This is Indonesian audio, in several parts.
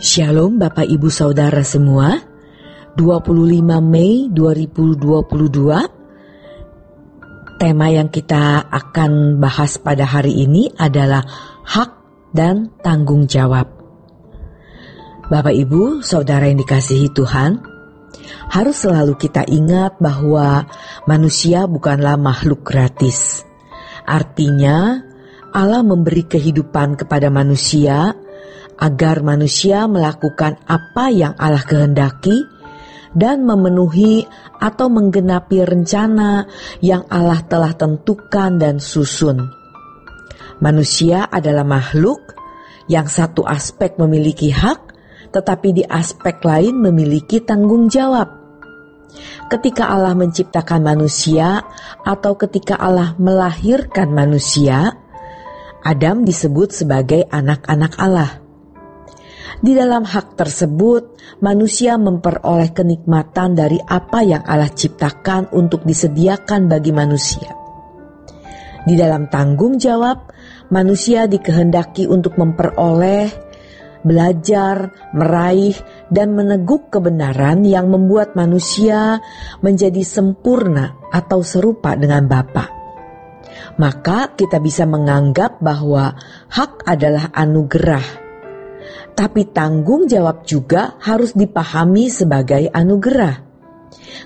Shalom Bapak Ibu Saudara semua. 25 Mei 2022. Tema yang kita akan bahas pada hari ini adalah hak dan tanggung jawab. Bapak Ibu Saudara yang dikasihi Tuhan, harus selalu kita ingat bahwa manusia bukanlah makhluk gratis. Artinya Allah memberi kehidupan kepada manusia agar manusia melakukan apa yang Allah kehendaki dan memenuhi atau menggenapi rencana yang Allah telah tentukan dan susun. Manusia adalah makhluk yang satu aspek memiliki hak, tetapi di aspek lain memiliki tanggung jawab. Ketika Allah menciptakan manusia atau ketika Allah melahirkan manusia, Adam disebut sebagai anak-anak Allah. Di dalam hak tersebut, manusia memperoleh kenikmatan dari apa yang Allah ciptakan untuk disediakan bagi manusia. Di dalam tanggung jawab, manusia dikehendaki untuk memperoleh, belajar, meraih, dan meneguk kebenaran yang membuat manusia menjadi sempurna atau serupa dengan Bapa. Maka kita bisa menganggap bahwa hak adalah anugerah. Tapi tanggung jawab juga harus dipahami sebagai anugerah.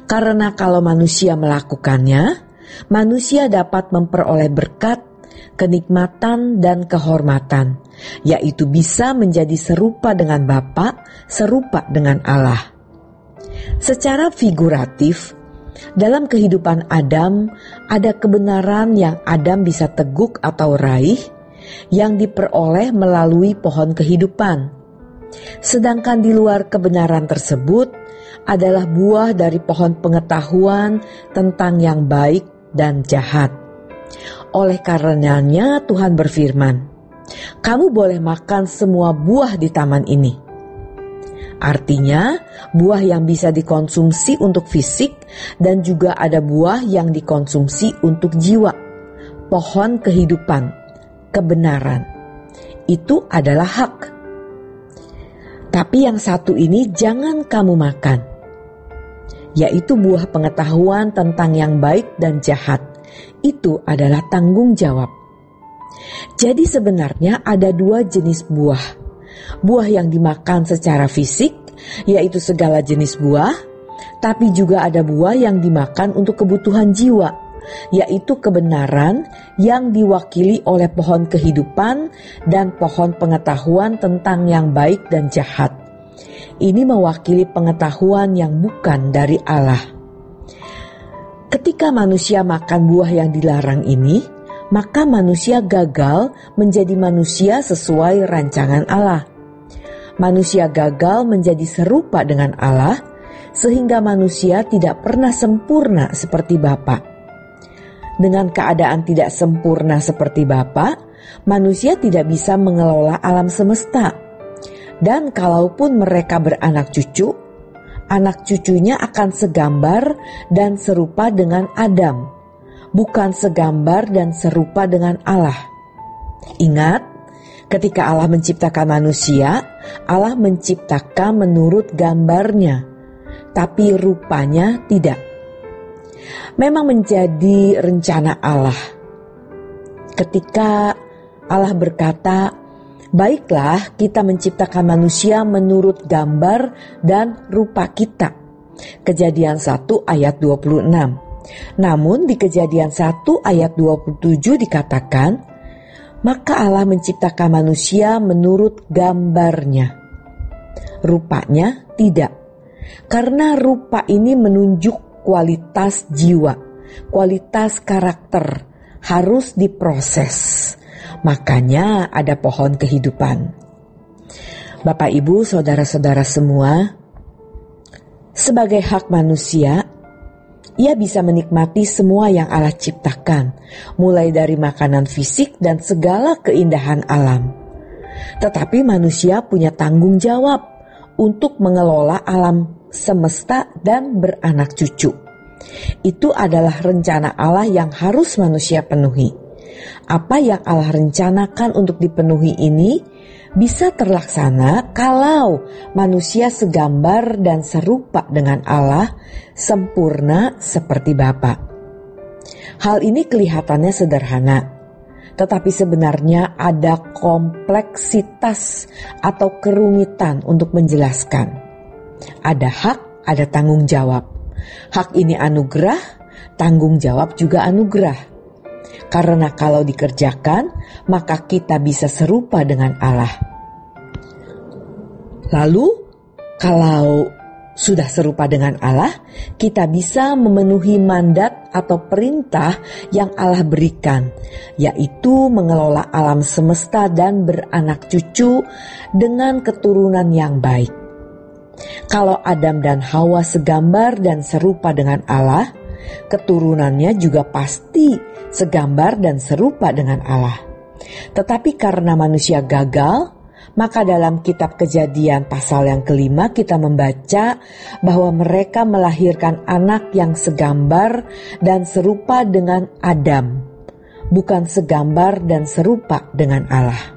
Karena kalau manusia melakukannya, manusia dapat memperoleh berkat, kenikmatan, dan kehormatan, yaitu bisa menjadi serupa dengan Bapa, serupa dengan Allah. Secara figuratif, dalam kehidupan Adam, ada kebenaran yang Adam bisa teguk atau raih, yang diperoleh melalui pohon kehidupan. Sedangkan di luar kebenaran tersebut adalah buah dari pohon pengetahuan tentang yang baik dan jahat. Oleh karenanya Tuhan berfirman, "Kamu boleh makan semua buah di taman ini." Artinya, buah yang bisa dikonsumsi untuk fisik dan juga ada buah yang dikonsumsi untuk jiwa. Pohon kehidupan, kebenaran, itu adalah hak. Tapi yang satu ini jangan kamu makan, yaitu buah pengetahuan tentang yang baik dan jahat. Itu adalah tanggung jawab. Jadi sebenarnya ada dua jenis buah. Buah yang dimakan secara fisik, yaitu segala jenis buah, tapi juga ada buah yang dimakan untuk kebutuhan jiwa, yaitu kebenaran yang diwakili oleh pohon kehidupan dan pohon pengetahuan tentang yang baik dan jahat. Ini mewakili pengetahuan yang bukan dari Allah. Ketika manusia makan buah yang dilarang ini, maka manusia gagal menjadi manusia sesuai rancangan Allah. Manusia gagal menjadi serupa dengan Allah, sehingga manusia tidak pernah sempurna seperti Bapa. Dengan keadaan tidak sempurna seperti Bapa, manusia tidak bisa mengelola alam semesta. Dan kalaupun mereka beranak cucu, anak cucunya akan segambar dan serupa dengan Adam, bukan segambar dan serupa dengan Allah. Ingat, ketika Allah menciptakan manusia, Allah menciptakan menurut gambarnya, tapi rupanya tidak. Memang menjadi rencana Allah. Ketika Allah berkata, "Baiklah kita menciptakan manusia menurut gambar dan rupa kita." Kejadian 1 ayat 26. Namun di Kejadian 1 ayat 27 dikatakan, "Maka Allah menciptakan manusia menurut gambarnya." Rupanya tidak. Karena rupa ini menunjuk kualitas jiwa, kualitas karakter harus diproses. Makanya ada pohon kehidupan. Bapak, Ibu, saudara-saudara semua, sebagai hak manusia, ia bisa menikmati semua yang Allah ciptakan, mulai dari makanan fisik dan segala keindahan alam. Tetapi manusia punya tanggung jawab untuk mengelola alam semesta dan beranak cucu. Itu adalah rencana Allah yang harus manusia penuhi. Apa yang Allah rencanakan untuk dipenuhi ini bisa terlaksana kalau manusia segambar dan serupa dengan Allah, sempurna seperti Bapa. Hal ini kelihatannya sederhana, tetapi sebenarnya ada kompleksitas atau kerumitan untuk menjelaskan. Ada hak, ada tanggung jawab. Hak ini anugerah, tanggung jawab juga anugerah. Karena kalau dikerjakan, maka kita bisa serupa dengan Allah. Lalu, kalau sudah serupa dengan Allah, kita bisa memenuhi mandat atau perintah yang Allah berikan, yaitu mengelola alam semesta dan beranak cucu dengan keturunan yang baik. Kalau Adam dan Hawa segambar dan serupa dengan Allah, keturunannya juga pasti segambar dan serupa dengan Allah. Tetapi karena manusia gagal, maka dalam kitab Kejadian pasal yang ke-5 kita membaca bahwa mereka melahirkan anak yang segambar dan serupa dengan Adam, bukan segambar dan serupa dengan Allah.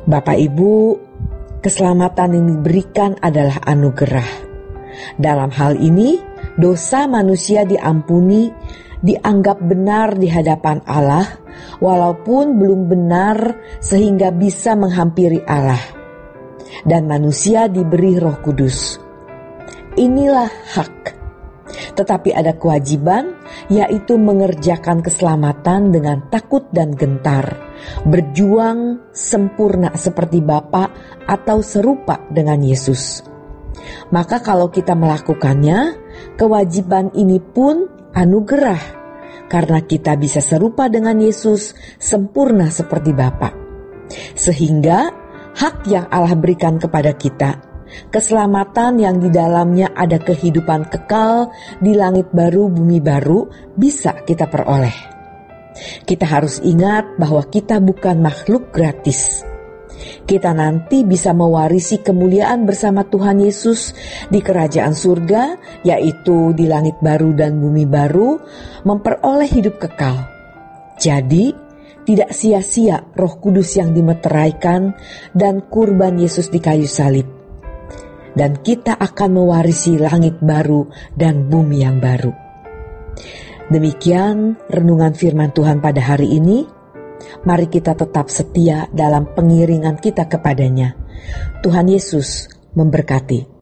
Bapak Ibu, keselamatan yang diberikan adalah anugerah. Dalam hal ini, dosa manusia diampuni, dianggap benar di hadapan Allah, walaupun belum benar sehingga bisa menghampiri Allah. Dan manusia diberi Roh Kudus. Inilah hak. Tetapi ada kewajiban, yaitu mengerjakan keselamatan dengan takut dan gentar, berjuang sempurna seperti Bapa atau serupa dengan Yesus. Maka kalau kita melakukannya, kewajiban ini pun anugerah, karena kita bisa serupa dengan Yesus, sempurna seperti Bapa. Sehingga hak yang Allah berikan kepada kita, keselamatan yang di dalamnya ada kehidupan kekal di langit baru, bumi baru, bisa kita peroleh. Kita harus ingat bahwa kita bukan makhluk gratis. Kita nanti bisa mewarisi kemuliaan bersama Tuhan Yesus di kerajaan surga, yaitu di langit baru dan bumi baru, memperoleh hidup kekal. Jadi, tidak sia-sia Roh Kudus yang dimeteraikan dan kurban Yesus di kayu salib. Dan kita akan mewarisi langit baru dan bumi yang baru. Demikian renungan firman Tuhan pada hari ini. Mari kita tetap setia dalam pengiringan kita kepadanya. Tuhan Yesus memberkati.